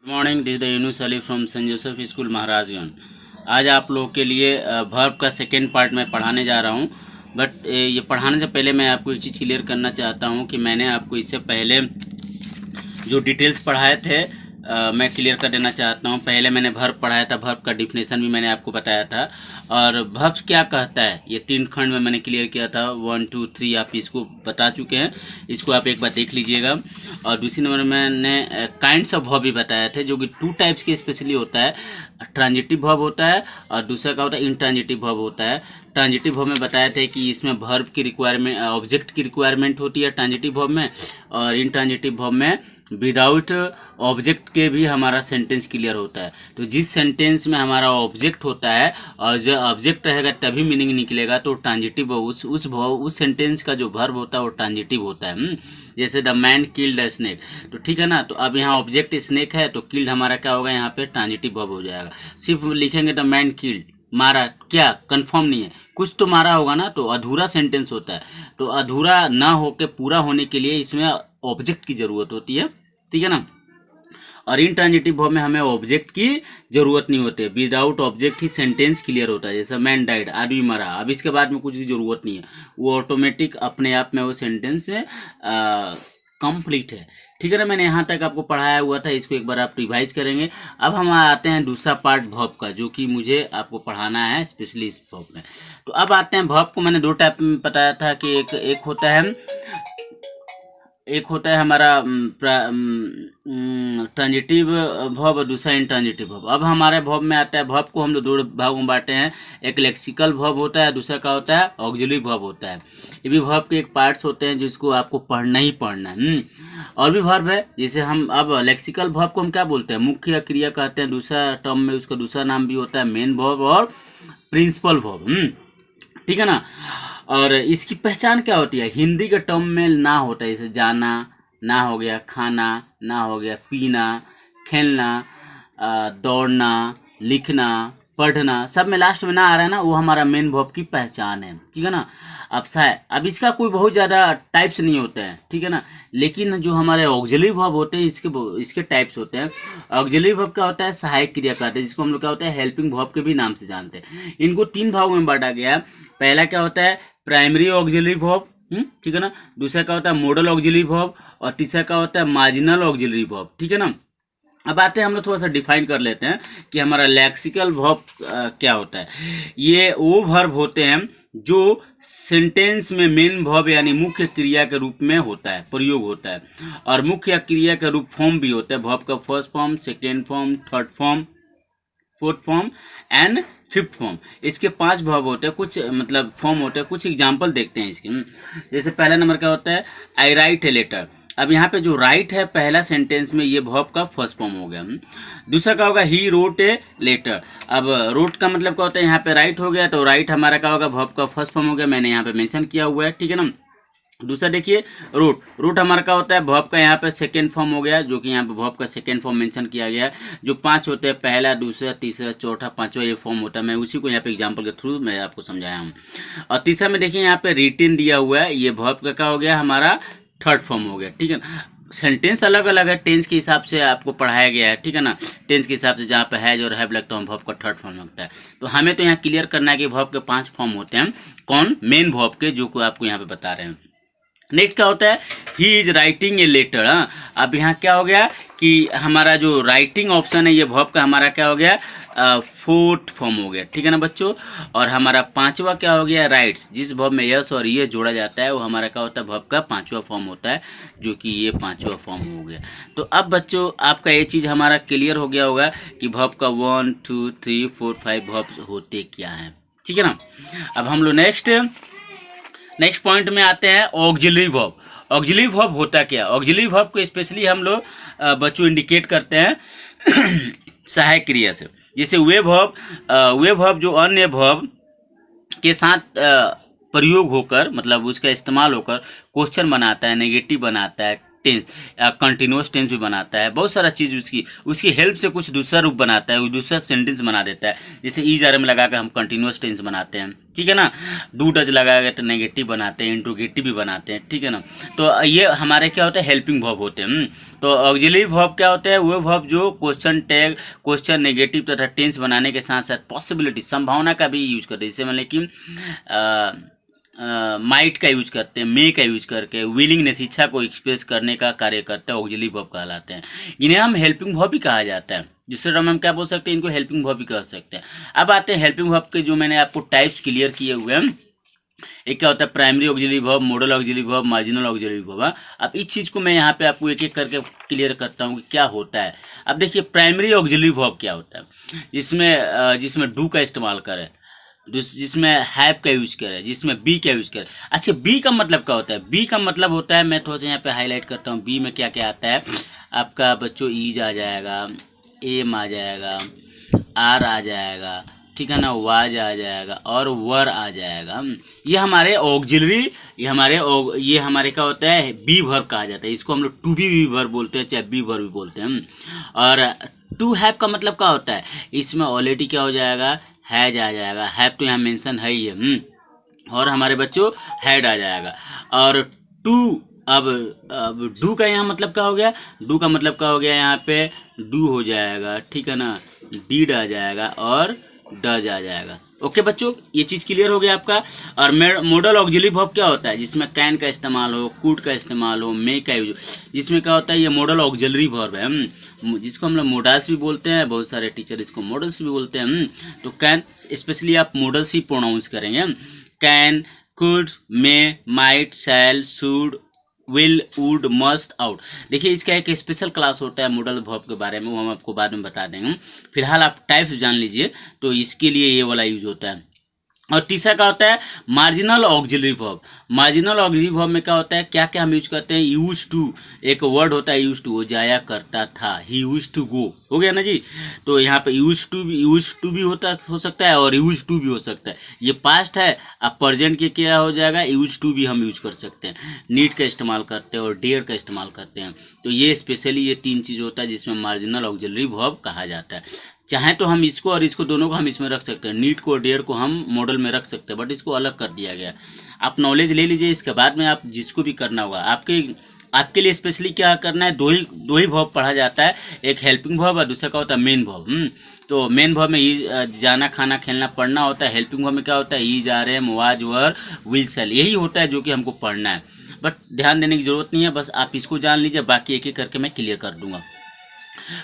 Morning, this the Yunus Ali from Saint Joseph school Maharajganj. आज आप लोगों के लिए वर्ब का सेकेंड पार्ट मैं पढ़ाने जा रहा हूँ। बट ये पढ़ाने से पहले मैं आपको एक चीज़ क्लियर करना चाहता हूँ कि मैंने आपको इससे पहले जो डिटेल्स पढ़ाए थे मैं क्लियर कर देना चाहता हूँ। पहले मैंने वर्ब पढ़ाया था, वर्ब का डिफिनेशन भी मैंने आपको बताया था, और वर्ब क्या कहता है ये 3 खंड में मैंने क्लियर किया था। 1 2 3 आप इसको बता चुके हैं, इसको आप एक बार देख लीजिएगा। और दूसरी नंबर में मैंने काइंड्स ऑफ वर्ब भी बताया थे, जो कि 2 टाइप्स के स्पेशली होता है। ट्रांजिटिव वर्ब होता है और दूसरा क्या होता है, इंट्रांजिटिव वर्ब होता है। ट्रांजिटिव वर्ब में बताया था कि इसमें वर्ब की रिक्वायरमेंट, ऑब्जेक्ट की रिक्वायरमेंट होती है ट्रांजिटिव वर्ब में, और इंट्रांजिटिव वर्ब में विदाउट ऑब्जेक्ट के भी हमारा सेंटेंस क्लियर होता है। तो जिस सेंटेंस में हमारा ऑब्जेक्ट होता है और जो ऑब्जेक्ट रहेगा तभी मीनिंग निकलेगा, तो ट्रांजिटिव उस सेंटेंस का जो वर्ब होता है वो ट्रांजिटिव होता है। जैसे the man killed a snake, तो ठीक है ना। तो अब यहाँ ऑब्जेक्ट स्नेक है, तो किल्ड हमारा क्या होगा, यहाँ पे ट्रांजिटिव वर्ब हो जाएगा। सिर्फ लिखेंगे द मैन किल्ड, मारा, क्या कंफर्म नहीं है, कुछ तो मारा होगा ना, तो अधूरा सेंटेंस होता है। तो अधूरा ना होके पूरा होने के लिए इसमें ऑब्जेक्ट की ज़रूरत होती है, ठीक है ना। और इंट्रांजिटिव वर्ब में हमें ऑब्जेक्ट की ज़रूरत नहीं होती है, विदाउट ऑब्जेक्ट ही सेंटेंस क्लियर होता है। जैसे मैन डाइड, आदमी मरा, अब इसके बाद में कुछ की ज़रूरत नहीं है, वो ऑटोमेटिक अपने आप में वो सेंटेंस कंप्लीट है, ठीक है ना। मैंने यहाँ तक आपको पढ़ाया हुआ था, इसको एक बार आप रिवाइज करेंगे। अब हम आते हैं दूसरा पार्ट वर्ब का, जो कि मुझे आपको पढ़ाना है स्पेशली इस वर्ब में। तो अब आते हैं वर्ब को, मैंने 2 टाइप में बताया था कि एक होता है हमारा ट्रांजिटिव वर्ब और दूसरा इंट्रांजिटिव वर्ब। अब हमारे वर्ब में आता है, वर्ब को हम लोग 2 भागों में बांटे हैं। एक लेक्सिकल वर्ब होता है, दूसरा क्या होता है, ऑक्सिलरी वर्ब होता है। ये भी वर्ब के एक पार्ट्स होते हैं जिसको आपको पढ़ना ही पढ़ना है। और भी वर्ब है, जैसे हम अब लेक्सिकल वर्ब को हम क्या बोलते हैं, मुख्य क्रिया कहते हैं। दूसरा टर्म में उसका दूसरा नाम भी होता है मेन वर्ब और प्रिंसिपल वर्ब, ठीक है ना। और इसकी पहचान क्या होती है, हिंदी के टर्म में ना होता है, जैसे जाना ना हो गया, खाना ना हो गया, पीना, खेलना, दौड़ना, लिखना, पढ़ना, सब में लास्ट में ना आ रहा है ना, वो हमारा मेन वर्ब की पहचान है, ठीक है ना। अब इसका कोई बहुत ज़्यादा टाइप्स नहीं होते हैं, ठीक है ना। लेकिन जो हमारे ऑक्सिलरी वर्ब होते हैं इसके टाइप्स होते हैं। ऑक्सिलरी वर्ब क्या होता है, सहायक क्रिया कहते हैं, जिसको हम लोग क्या होता है, हेल्पिंग वर्ब के भी नाम से जानते हैं। इनको 3 भागों में बांटा गया है। पहला क्या होता है, प्राइमरी ऑक्सिलरी वर्ब, ठीक है ना। दूसरा क्या होता है, मॉडल ऑक्सिलरी वर्ब, और तीसरा क्या होता है, मार्जिनल ऑक्सिलरी वर्ब, ठीक है ना। अब आते हैं, हम लोग थोड़ा सा डिफाइन कर लेते हैं कि हमारा लेक्सिकल वर्ब क्या होता है। ये वो वर्ब होते हैं जो सेंटेंस में मेन वर्ब यानी मुख्य क्रिया के रूप में होता है, प्रयोग होता है। और मुख्य क्रिया के रूप फॉर्म भी होता है, वर्ब का first form, second form, third form, fourth form and fifth form. इसके 5 वर्ब होते हैं, कुछ मतलब फॉर्म होते हैं। कुछ एग्जाम्पल देखते हैं इसके। जैसे पहला नंबर क्या होता है, आई राइट ए लेटर। अब यहाँ पे जो राइट है पहला सेंटेंस में, ये वर्ब का फर्स्ट फॉर्म हो गया। दूसरा क्या होगा, ही रोट ए लेटर। अब रोट का मतलब क्या होता है, यहाँ पे राइट हो गया, तो राइट हमारा क्या होगा, वर्ब का फर्स्ट फॉर्म हो गया, मैंने यहाँ पे मेंशन किया हुआ है, ठीक है ना। दूसरा देखिए, रूट हमारा क्या होता है, वर्ब का यहाँ पे सेकेंड फॉर्म हो गया, जो कि यहाँ पे वर्ब का सेकेंड फॉर्म मेंशन किया गया है। जो 5 होते हैं, पहला, दूसरा, तीसरा, चौथा, 5वां ये फॉर्म होता है। मैं उसी को यहाँ पे एग्जांपल के थ्रू मैं आपको समझाया हूँ। और तीसरा में देखिए, यहाँ पे रिटेन दिया हुआ है, ये वर्ब का क्या हो गया, हमारा थर्ड फॉर्म हो गया, ठीक है ना। सेंटेंस अलग अलग है, टेंस के हिसाब से आपको पढ़ाया गया है, ठीक है ना। टेंस के हिसाब से जहाँ पे हैज और हैव लगता है, वर्ब का थर्ड फॉर्म लगता है। तो हमें तो यहाँ क्लियर करना है कि वर्ब के 5 फॉर्म होते हैं, कौन, मेन वर्ब के, जो को आपको यहाँ पे बता रहे हैं। नेक्स्ट क्या होता है, he is writing a letter. अब यहाँ क्या हो गया कि हमारा जो राइटिंग ऑप्शन है, ये वर्ब का हमारा क्या हो गया, फोर्थ फॉर्म हो गया, ठीक है ना बच्चों। और हमारा 5वां क्या हो गया, राइट्स। जिस वर्ब में यस और ये जोड़ा जाता है वो हमारा क्या होता है, वर्ब का 5वां फॉर्म होता है, जो कि ये 5वां फॉर्म हो गया। तो अब बच्चों आपका ये चीज़ हमारा क्लियर हो गया होगा कि वर्ब का 1 2 3 4 5 वर्ब होते क्या हैं, ठीक है ना। अब हम लोग नेक्स्ट पॉइंट में आते हैं, ऑक्सिलरी वर्ब। ऑक्सिलरी वर्ब होता क्या, ऑक्सिलरी वर्ब को स्पेशली हम लोग बच्चों इंडिकेट करते हैं सहायक क्रिया से। जैसे वे वर्ब जो अन्य वर्ब के साथ प्रयोग होकर, मतलब उसका इस्तेमाल होकर क्वेश्चन बनाता है, नेगेटिव बनाता है, टेंस, कंटिन्यूस टेंस भी बनाता है, बहुत सारा चीज़ उसकी हेल्प से कुछ दूसरा रूप बनाता है, वो दूसरा सेंटेंस बना देता है। जैसे ईज आर में लगा कर हम कंटिन्यूस टेंस बनाते हैं, ठीक है ना। डू डज लगा के तो नेगेटिव बनाते हैं, इंट्रोगेटिव भी बनाते हैं, ठीक है ना। तो ये हमारे क्या होते हैं, हेल्पिंग वर्ब होते हैं। तो ऑक्सिलरी वर्ब क्या होते हैं, वो वर्ब जो क्वेश्चन टैग, क्वेश्चन, नेगेटिव तथा टेंस बनाने के साथ साथ पॉसिबिलिटी, संभावना का भी यूज करते हैं। जैसे मतलब कि माइट का यूज करते हैं, मे का यूज करके विलिंगनेस, इच्छा को एक्सप्रेस करने का कार्य करते हैं, ऑक्सिलरी वर्ब कहलाते हैं। इन्हें हम हेल्पिंग वर्ब भी कहा जाता है। दूसरे टर्म हम क्या बोल सकते हैं, इनको हेल्पिंग वर्ब भी कह सकते हैं। अब आते हैं हेल्पिंग वर्ब के जो मैंने आपको टाइप्स क्लियर किए हुए हैं। एक क्या होता है, primary auxiliary verb, model auxiliary verb, marginal auxiliary verb. अब इस चीज़ को मैं यहाँ पे आपको एक एक करके क्लियर करता हूँ कि क्या होता है। अब देखिए प्राइमरी ऑक्सिलरी वर्ब क्या होता है, जिसमें डू का इस्तेमाल करें, जिसमें हैव का यूज करें, जिसमें बी का यूज करें। अच्छा, बी का मतलब क्या होता है, बी का मतलब होता है, मैं थोड़ा सा यहाँ पे हाईलाइट करता हूँ। बी में क्या क्या आता है आपका बच्चों, ईज आ जाएगा, एम आ जाएगा, आर आ जाएगा, ठीक है ना, वाज आ जाएगा और वर आ जाएगा। ये हमारे ऑक्सिलरी, ये हमारे क्या होता है, बी वर्ब कहा जाता है। इसको हम लोग टू बी वर्ब बोलते हैं, चाहे बी वर्ब भी बोलते हैं। और टू हैव का मतलब क्या होता है, इसमें ऑलरेडी क्या हो जाएगा, हैज आ जाएगा। हैव तो यहाँ मेंशन है ही है, और हमारे बच्चों हैड आ जाएगा। और टू, अब डू का यहाँ मतलब क्या हो गया, डू का मतलब क्या हो गया, यहाँ पे डू हो जाएगा, ठीक है ना, डीड आ जाएगा और डज आ जाएगा। ओके बच्चों, ये चीज़ क्लियर हो गया आपका। और मॉडल ऑक्सिलरी वर्ब क्या होता है, जिसमें कैन का इस्तेमाल हो, कुड का इस्तेमाल हो, मे का यूज, जिसमें क्या होता है, ये मॉडल ऑक्सिलरी वर्ब है, जिसको हम लोग मॉडल्स भी बोलते हैं, बहुत सारे टीचर इसको मॉडल्स भी बोलते हैं। तो कैन, स्पेशली आप मॉडल्स ही प्रोनाउंस करेंगे। Can, could, may, might, shall, should, will, would, must, out. देखिए इसका एक स्पेशल क्लास होता है मॉडल वर्ब के बारे में, वो हम आपको बाद में बता देंगे। फिलहाल आप टाइप्स जान लीजिए, तो इसके लिए ये वाला यूज होता है। और तीसरा क्या होता है, marginal auxiliary verb. Marginal auxiliary verb में क्या होता है, क्या क्या हम यूज करते हैं, यूज टू, एक वर्ड होता है यूज टू, वो जाया करता था, ही यूज टू गो, हो गया ना जी। तो यहाँ पे यूज टू भी हो सकता है और यूज टू भी हो सकता है। ये पास्ट है, अब प्रेजेंट के क्या हो जाएगा, यूज टू भी हम यूज कर सकते हैं। नीड का इस्तेमाल करते हैं और डेयर का इस्तेमाल करते हैं। तो ये स्पेशली ये तीन चीज़ होता है जिसमें मार्जिनल ऑक्सिलरी वर्ब कहा जाता है। चाहे तो हम इसको और इसको दोनों को हम इसमें रख सकते हैं, नीड को और डेयर को हम मॉडल में रख सकते हैं, बट इसको अलग कर दिया गया। आप नॉलेज ले लीजिए, इसके बाद में आप जिसको भी करना होगा, आपके लिए स्पेशली क्या करना है, दो ही वर्ब पढ़ा जाता है, एक हेल्पिंग वर्ब और दूसरा क्या होता है, मेन वर्ब। तो मेन वर्ब में जाना, खाना, खेलना, पढ़ना होता है। हेल्पिंग वर्ब में क्या होता है, is, are, am, was, were, will, shall, यही होता है जो कि हमको पढ़ना है। बट ध्यान देने की जरूरत नहीं है, बस आप इसको जान लीजिए, बाकी एक एक करके मैं क्लियर कर दूंगा।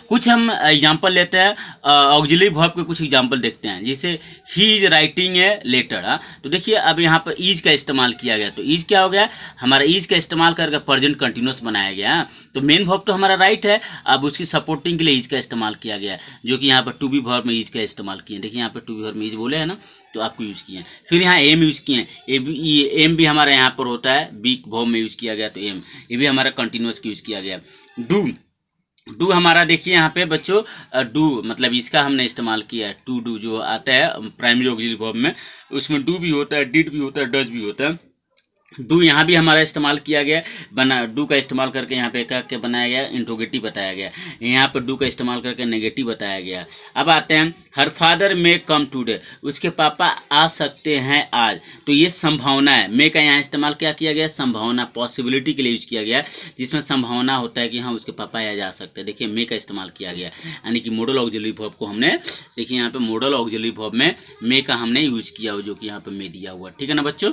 कुछ हम एग्जाम्पल लेते हैं, ऑक्सिलरी वर्ब के कुछ एग्जाम्पल देखते हैं। जैसे he is writing a letter. तो देखिए अब यहाँ पर ईज का इस्तेमाल किया गया, तो ईज क्या हो गया, हमारा ईज का इस्तेमाल करके प्रेजेंट कंटिन्यूस बनाया गया। तो मेन वर्ब तो हमारा राइट है, अब उसकी सपोर्टिंग के लिए ईज का इस्तेमाल किया गया, जो कि यहाँ पर टू बी वर्ब में ईज का इस्तेमाल किए। देखिए यहाँ पर टू बी वर्ब में ईज बोले हैं ना, तो आपको यूज़ किए हैं। फिर यहाँ एम यूज़ किए हैं, एम भी हमारा यहाँ पर होता है, बी वर्ब में यूज़ किया गया, तो एम ये भी हमारा कंटिन्यूस यूज़ किया गया। डू हमारा देखिए यहाँ पे बच्चों, डू मतलब इसका हमने इस्तेमाल किया है। टू डू जो आता है प्राइमरी ऑक्सिलरी वर्ब में, उसमें डू भी होता है, डिड भी होता है, डज भी होता है। डू यहाँ भी हमारा इस्तेमाल किया गया, डू का इस्तेमाल करके यहाँ पे करके बनाया गया, इंट्रोगेटिव बताया गया। यहाँ पर डू का इस्तेमाल करके नेगेटिव बताया गया। अब आते हैं, हर फादर मे कम टुडे, उसके पापा आ सकते हैं आज। तो ये संभावना है, मे का यहाँ इस्तेमाल क्या किया गया, संभावना, पॉसिबिलिटी के लिए यूज किया गया, जिसमें संभावना होता है कि हाँ उसके पापा आ जा सकते हैं। देखिए मे का इस्तेमाल किया गया, यानी कि मॉडल ऑक्सिलरी वर्ब को हमने, देखिए यहाँ पे मॉडल ऑक्सिलरी वर्ब में मे का हमने यूज किया, जो कि यहाँ पे मे दिया हुआ, ठीक है ना बच्चों।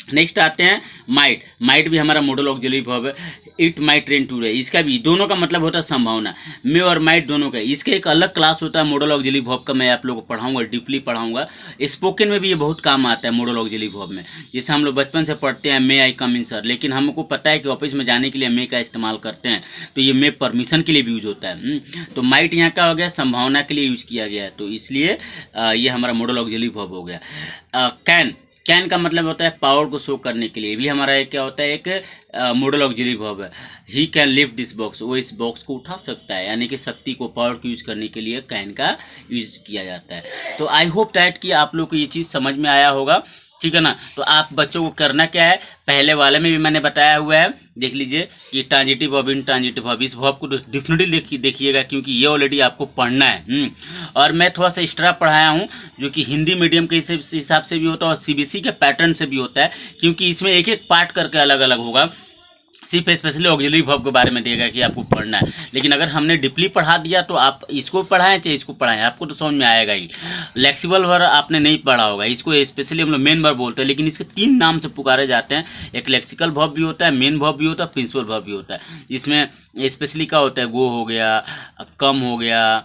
नेक्स्ट आते हैं माइट भी हमारा मॉडल ऑक्सिलरी वर्ब है। इट माइट रेन टुडे, इसका भी दोनों का मतलब होता है संभावना, मे और माइट दोनों का। इसका एक अलग क्लास होता है मॉडल ऑक्सिलरी वर्ब का, मैं आप लोगों को पढ़ाऊंगा, डीपली पढ़ाऊंगा। स्पोकन में भी ये बहुत काम आता है मॉडल ऑक्सिलरी वर्ब में। जैसे हम लोग बचपन से पढ़ते हैं मे आई कम इन सर, लेकिन हमको पता है कि ऑफिस में जाने के लिए मे का इस्तेमाल करते हैं, तो ये मे परमिशन के लिए भी यूज होता है। तो माइट यहाँ का हो गया, संभावना के लिए यूज किया गया है, तो इसलिए ये हमारा मॉडल ऑक्सिलरी वर्ब हो गया। कैन का मतलब होता है पावर को शो करने के लिए, भी हमारा एक क्या होता है, एक मॉडल ऑक्सिलरी वर्ब है। He can lift this box, वो इस बॉक्स को उठा सकता है, यानी कि शक्ति को, पावर को यूज करने के लिए कैन का यूज किया जाता है। तो आई होप दैट कि आप लोग को ये चीज़ समझ में आया होगा। ठीक है ना। तो आप बच्चों को करना क्या है, पहले वाले में भी मैंने बताया हुआ है, देख लीजिए कि ट्रांजिटिव वर्ब, इंट्रांजिटिव वर्ब, इस वर्ब को डेफिनेटली देखिएगा क्योंकि ये ऑलरेडी आपको पढ़ना है। और मैं थोड़ा सा एक्स्ट्रा पढ़ाया हूँ जो कि हिंदी मीडियम के हिसाब से भी होता है और सीबीएसई के पैटर्न से भी होता है, क्योंकि इसमें एक एक पार्ट करके अलग अलग होगा। सिर्फ स्पेशली ऑक्सिलरी वर्ब के बारे में देगा कि आपको पढ़ना है, लेकिन अगर हमने डीपली पढ़ा दिया तो आप इसको पढ़ाएं चाहे इसको पढ़ाएं, आपको तो समझ में आएगा ही। फ्लेक्सिबल वर्ब आपने नहीं पढ़ा होगा, इसको स्पेशली हम लोग मेन वर्ब बोलते हैं, लेकिन इसके 3 नाम से पुकारे जाते हैं। एक लेक्सिकल वर्ब भी होता है, मेन वर्ब भी होता है, प्रिंसिपल वर्ब भी होता है। इसमें स्पेशली क्या होता है, गो हो गया, कम हो गया,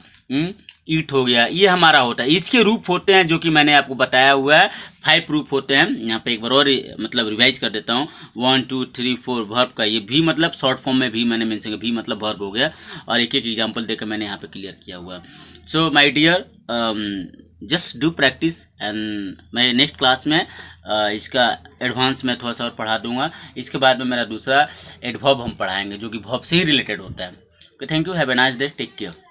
ईट हो गया, ये हमारा होता है। इसके रूप होते हैं जो कि मैंने आपको बताया हुआ है, 5 रूप होते हैं। यहाँ पे एक बार और मतलब रिवाइज कर देता हूँ, 1 2 3 4 वर्ब का ये भी मतलब शॉर्ट फॉर्म में भी मैंने मेंशन किया, भी मतलब वर्ब हो गया, और एक एक एग्जांपल देकर मैंने यहाँ पे क्लियर किया हुआ है। So my dear, just do practice, and मैं नेक्स्ट क्लास में इसका एडवांस में थोड़ा सा और पढ़ा दूंगा। इसके बाद में मेरा दूसरा एडवर्ब हम पढ़ाएंगे जो कि वर्ब से ही रिलेटेड होता है। Okay, thank you, have a nice day, take care.